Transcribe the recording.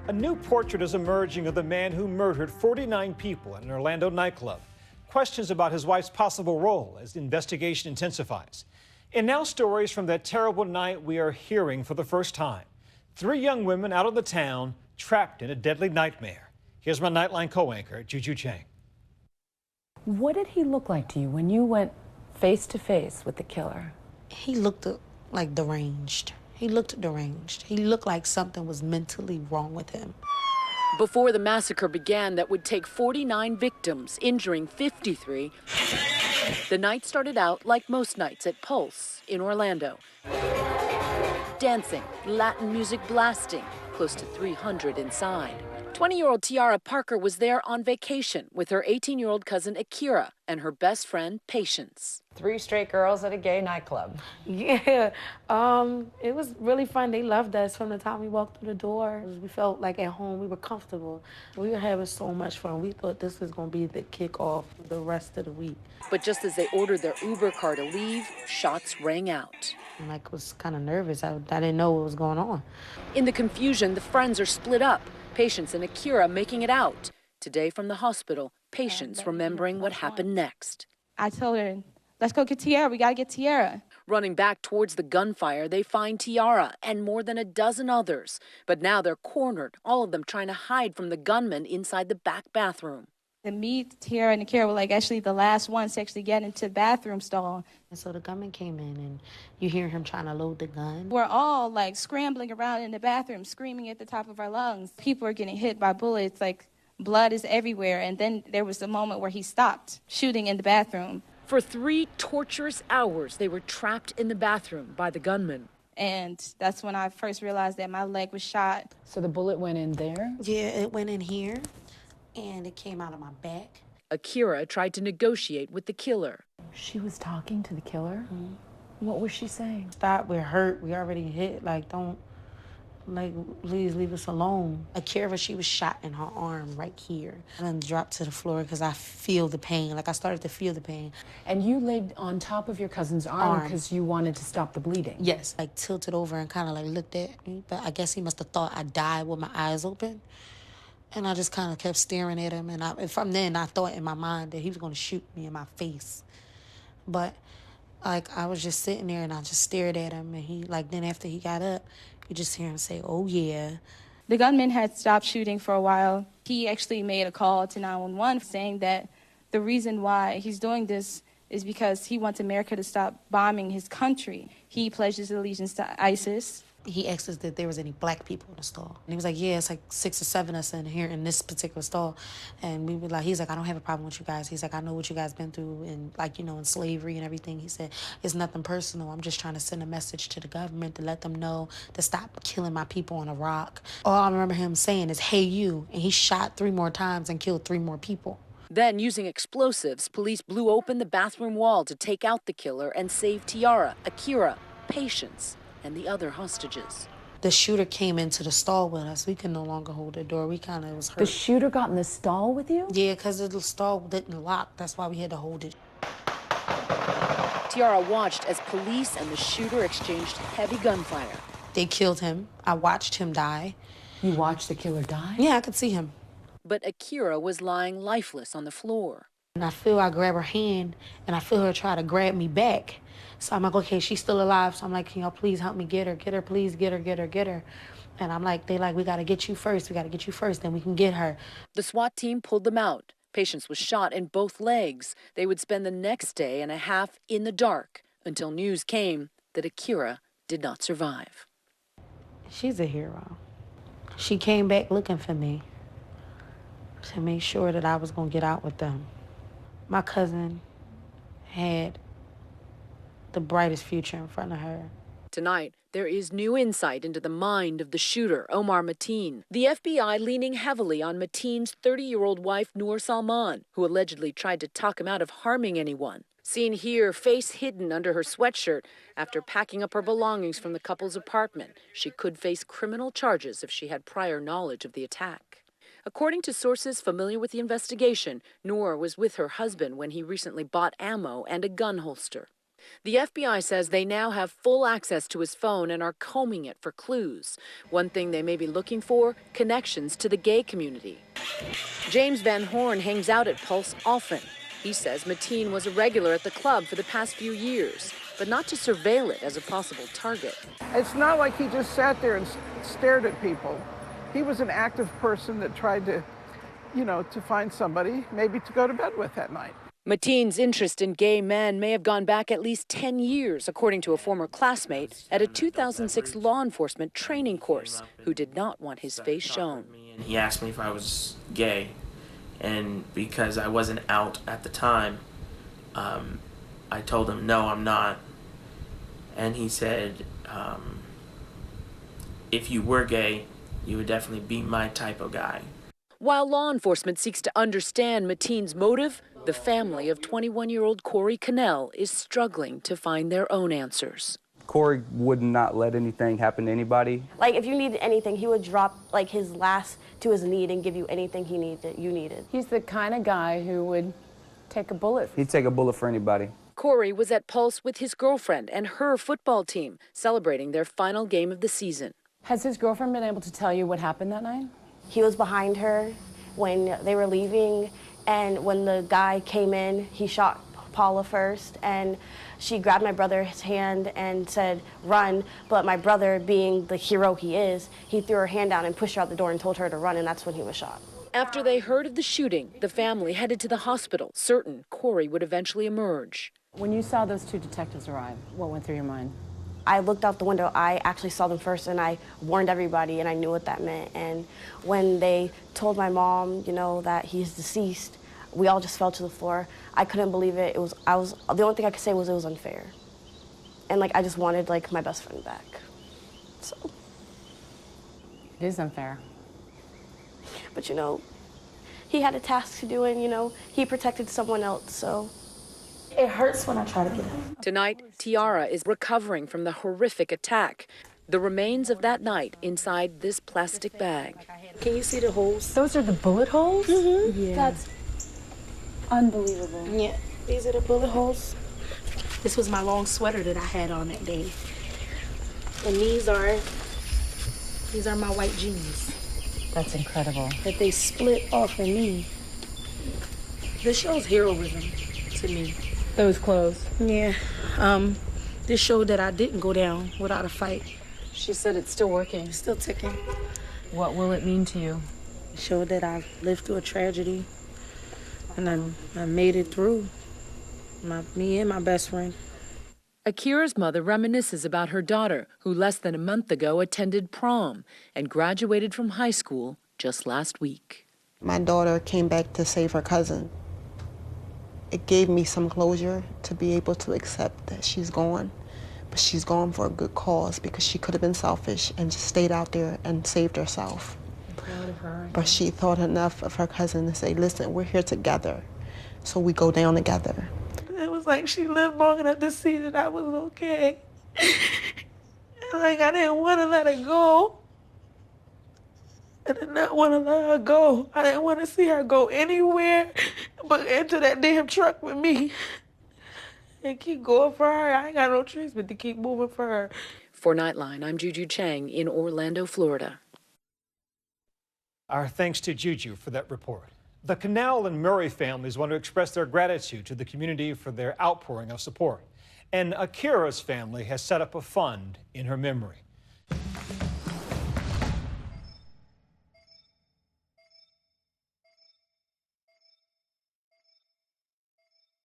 A new portrait is emerging of the man who murdered 49 people in an Orlando nightclub. Questions about his wife's possible role as the investigation intensifies. And now stories from that terrible night we are hearing for the first time. 3 young women out of the town trapped in a deadly nightmare. Here's my Nightline co-anchor, Juju Chang. What did he look like to you when you went face to face with the killer? He looked like deranged. He looked deranged. He looked like something was mentally wrong with him. Before the massacre began that would take 49 victims, injuring 53, the night started out like most nights at Pulse in Orlando. Dancing, Latin music blasting, close to 300 inside. 20-year-old Tiara Parker was there on vacation with her 18-year-old cousin Akira and her best friend Patience. 3 straight girls at a gay nightclub. Yeah, it was really fun. They loved us from the time we walked through the door. We felt like at home. We were comfortable. We were having so much fun. We thought this was going to be the kickoff for the rest of the week. But just as they ordered their Uber car to leave, shots rang out. I was kind of nervous. I didn't know what was going on. In the confusion, the friends are split up. Patience and Akira making it out. Today from the hospital, Patience remembering what happened next. I told her, let's go get Tiara. We got to get Tiara. Running back towards the gunfire, they find Tiara and more than a dozen others. But now they're cornered, all of them trying to hide from the gunman inside the back bathroom. And me, Tiara, and Akira were actually the last ones to actually get into the bathroom stall. And so the gunman came in, and you hear him trying to load the gun. We're all scrambling around in the bathroom, screaming at the top of our lungs. People are getting hit by bullets, blood is everywhere. And then there was a moment where he stopped shooting in the bathroom. For 3 torturous hours, they were trapped in the bathroom by the gunman. And that's when I first realized that my leg was shot. So the bullet went in there? Yeah, it went in here, and it came out of my back. Akira tried to negotiate with the killer. She was talking to the killer? Mm-hmm. What was she saying? Stop, we're hurt, we already hit, please leave us alone. Akira, she was shot in her arm right here. And then dropped to the floor because I feel the pain, I started to feel the pain. And you laid on top of your cousin's arm because you wanted to stop the bleeding? Yes, tilted over and kind of looked at me, but I guess he must have thought I died with my eyes open. And I just kind of kept staring at him, and from then I thought in my mind that he was going to shoot me in my face. But I was just sitting there and I just stared at him, and he then after he got up, you just hear him say, "Oh yeah." The gunman had stopped shooting for a while. He actually made a call to 911 saying that the reason why he's doing this is because he wants America to stop bombing his country. He pledges allegiance to ISIS. He asked us if there was any black people in the stall. And he was like, yeah, it's 6 or 7 of us in here in this particular stall. And we were he's like, I don't have a problem with you guys. He's like, I know what you guys been through and in slavery and everything. He said, it's nothing personal. I'm just trying to send a message to the government to let them know to stop killing my people on Iraq. All I remember him saying is, hey, you. And he shot 3 more times and killed 3 more people. Then, using explosives, police blew open the bathroom wall to take out the killer and save Tiara, Akira, Patience, and the other hostages. The shooter came into the stall with us. We could no longer hold the door. We kind of was hurt. The shooter got in the stall with you? Yeah, because the stall didn't lock. That's why we had to hold it. Tiara watched as police and the shooter exchanged heavy gunfire. They killed him. I watched him die. You watched the killer die? Yeah, I could see him. But Akira was lying lifeless on the floor. And I grab her hand, and I feel her try to grab me back. So I'm like, okay, she's still alive. So I'm like, can y'all please help me get her? Get her, please, get her. And I'm like, we got to get you first. We got to get you first, then we can get her. The SWAT team pulled them out. Patience was shot in both legs. They would spend the next day and a half in the dark until news came that Akira did not survive. She's a hero. She came back looking for me to make sure that I was going to get out with them. My cousin had the brightest future in front of her. Tonight, there is new insight into the mind of the shooter, Omar Mateen. The FBI leaning heavily on Mateen's 30-year-old wife, Noor Salman, who allegedly tried to talk him out of harming anyone. Seen here, face hidden under her sweatshirt after packing up her belongings from the couple's apartment. She could face criminal charges if she had prior knowledge of the attack. According to sources familiar with the investigation, Noor was with her husband when he recently bought ammo and a gun holster. The FBI says they now have full access to his phone and are combing it for clues. One thing they may be looking for, connections to the gay community. James Van Horn hangs out at Pulse often. He says Mateen was a regular at the club for the past few years, but not to surveil it as a possible target. It's not like he just sat there and stared at people. He was an active person that tried to, to find somebody, maybe to go to bed with that night. Mateen's interest in gay men may have gone back at least 10 years, according to a former classmate at a 2006 law enforcement training course who did not want his face shown. He asked me if I was gay, and because I wasn't out at the time, I told him, no, I'm not. And he said, if you were gay, you would definitely be my type of guy. While law enforcement seeks to understand Mateen's motive, the family of 21-year-old Corey Connell is struggling to find their own answers. Corey would not let anything happen to anybody. Like, if you needed anything, he would drop, like, his last to his need and give you anything you needed. He's the kind of guy who would take a bullet. He'd take a bullet for anybody. Corey was at Pulse with his girlfriend and her football team, celebrating their final game of the season. Has his girlfriend been able to tell you what happened that night? He was behind her when they were leaving, and when the guy came in, he shot Paula first, and she grabbed my brother's hand and said, run, but my brother, being the hero he is, he threw her hand down and pushed her out the door and told her to run, and that's when he was shot. After they heard of the shooting, the family headed to the hospital, certain Corey would eventually emerge. When you saw those two detectives arrive, what went through your mind? I looked out the window. I actually saw them first, and I warned everybody, and I knew what that meant. And when they told my mom, that he's deceased, we all just fell to the floor. I couldn't believe it. The only thing I could say was it was unfair. And, I just wanted, my best friend back. So. It is unfair. But, he had a task to do, and, he protected someone else, so. It hurts when I try to get him. Tonight, Tiara is recovering from the horrific attack. The remains of that night inside this plastic bag. Can you see the holes? Those are the bullet holes? Mm-hmm. Yeah. That's unbelievable. Yeah, these are the bullet holes. This was my long sweater that I had on that day. And these are my white jeans. That's incredible. That they split off of me. This shows heroism to me. Those clothes? Yeah. This showed that I didn't go down without a fight. She said it's still working. It's still ticking. What will it mean to you? It showed that I've lived through a tragedy. And I made it through. Me and my best friend. Akira's mother reminisces about her daughter, who less than a month ago attended prom and graduated from high school just last week. My daughter came back to save her cousin. It gave me some closure to be able to accept that she's gone, but she's gone for a good cause because she could have been selfish and just stayed out there and saved herself. I'm proud of her. But she thought enough of her cousin to say, listen, we're here together, so we go down together. It was like she lived long enough to see that I was okay. I didn't want to let her go. I did not want to let her go. I didn't want to see her go anywhere but into that damn truck with me. And keep going for her. I ain't got no choice but to keep moving for her. For Nightline, I'm Juju Chang in Orlando, Florida. Our thanks to Juju for that report. The Connell and Murray families want to express their gratitude to the community for their outpouring of support. And Akira's family has set up a fund in her memory.